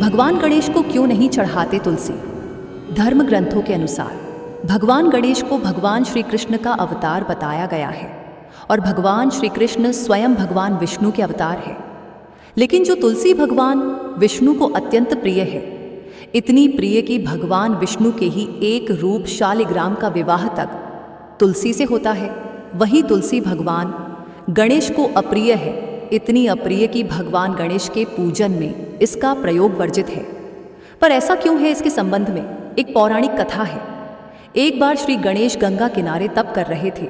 भगवान गणेश को क्यों नहीं चढ़ाते तुलसी? धर्म ग्रंथों के अनुसार भगवान गणेश को भगवान श्री कृष्ण का अवतार बताया गया है और भगवान श्री कृष्ण स्वयं भगवान विष्णु के अवतार है। लेकिन जो तुलसी भगवान विष्णु को अत्यंत प्रिय है, इतनी प्रिय कि भगवान विष्णु के ही एक रूप शालिग्राम का विवाह तक तुलसी से होता है, वही तुलसी भगवान गणेश को अप्रिय है, इतनी अप्रिय कि भगवान गणेश के पूजन में इसका प्रयोग वर्जित है। पर ऐसा क्यों है, इसके संबंध में एक पौराणिक कथा है। एक बार श्री गणेश गंगा किनारे तप कर रहे थे।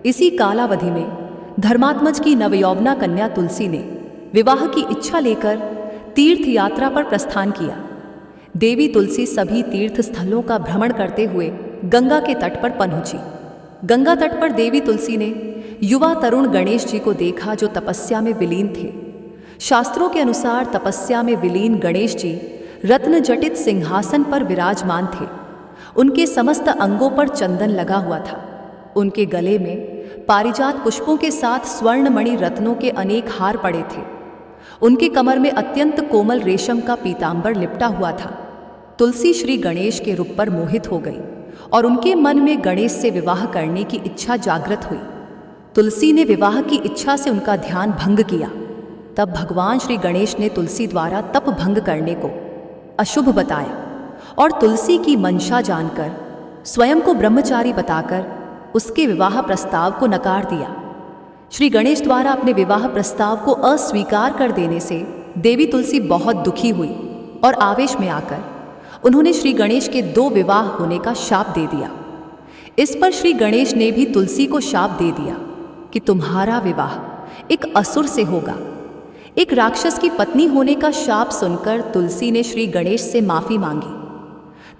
इसी कालावधि में धर्मात्मज की नवयौवना कन्या तुलसी ने विवाह की इच्छा लेकर तीर्थ यात्रा पर प्रस्थान किया। देवी तुलसी सभी तीर्थ स्थलों का भ्रमण करते हुए गंगा के तट पर पहुंची। गंगा तट पर देवी तुलसी ने युवा तरुण गणेश जी को देखा, जो तपस्या में विलीन थे। शास्त्रों के अनुसार तपस्या में विलीन गणेश जी रत्न जटित सिंहासन पर विराजमान थे। उनके समस्त अंगों पर चंदन लगा हुआ था। उनके गले में पारिजात पुष्पों के साथ स्वर्णमणि रत्नों के अनेक हार पड़े थे। उनके कमर में अत्यंत कोमल रेशम का पीतांबर लिपटा हुआ था। तुलसी श्री गणेश के रूप पर मोहित हो गई और उनके मन में गणेश से विवाह करने की इच्छा जागृत हुई। तुलसी ने विवाह की इच्छा से उनका ध्यान भंग किया। तब भगवान श्री गणेश ने तुलसी द्वारा तप भंग करने को अशुभ बताया और तुलसी की मंशा जानकर स्वयं को ब्रह्मचारी बताकर उसके विवाह प्रस्ताव को नकार दिया। श्री गणेश द्वारा अपने विवाह प्रस्ताव को अस्वीकार कर देने से देवी तुलसी बहुत दुखी हुई और आवेश में आकर उन्होंने श्री गणेश के 2 विवाह होने का शाप दे दिया। इस पर श्री गणेश ने भी तुलसी को शाप दे दिया कि तुम्हारा विवाह एक असुर से होगा। एक राक्षस की पत्नी होने का शाप सुनकर तुलसी ने श्री गणेश से माफी मांगी।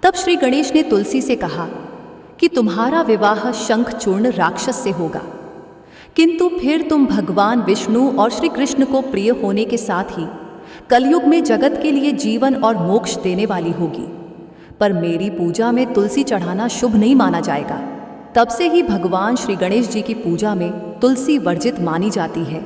तब श्री गणेश ने तुलसी से कहा कि तुम्हारा विवाह शंखचूर्ण राक्षस से होगा, किंतु फिर तुम भगवान विष्णु और श्री कृष्ण को प्रिय होने के साथ ही कलयुग में जगत के लिए जीवन और मोक्ष देने वाली होगी। पर मेरी पूजा में तुलसी चढ़ाना शुभ नहीं माना जाएगा। तब से ही भगवान श्री गणेश जी की पूजा में तुलसी वर्जित मानी जाती है।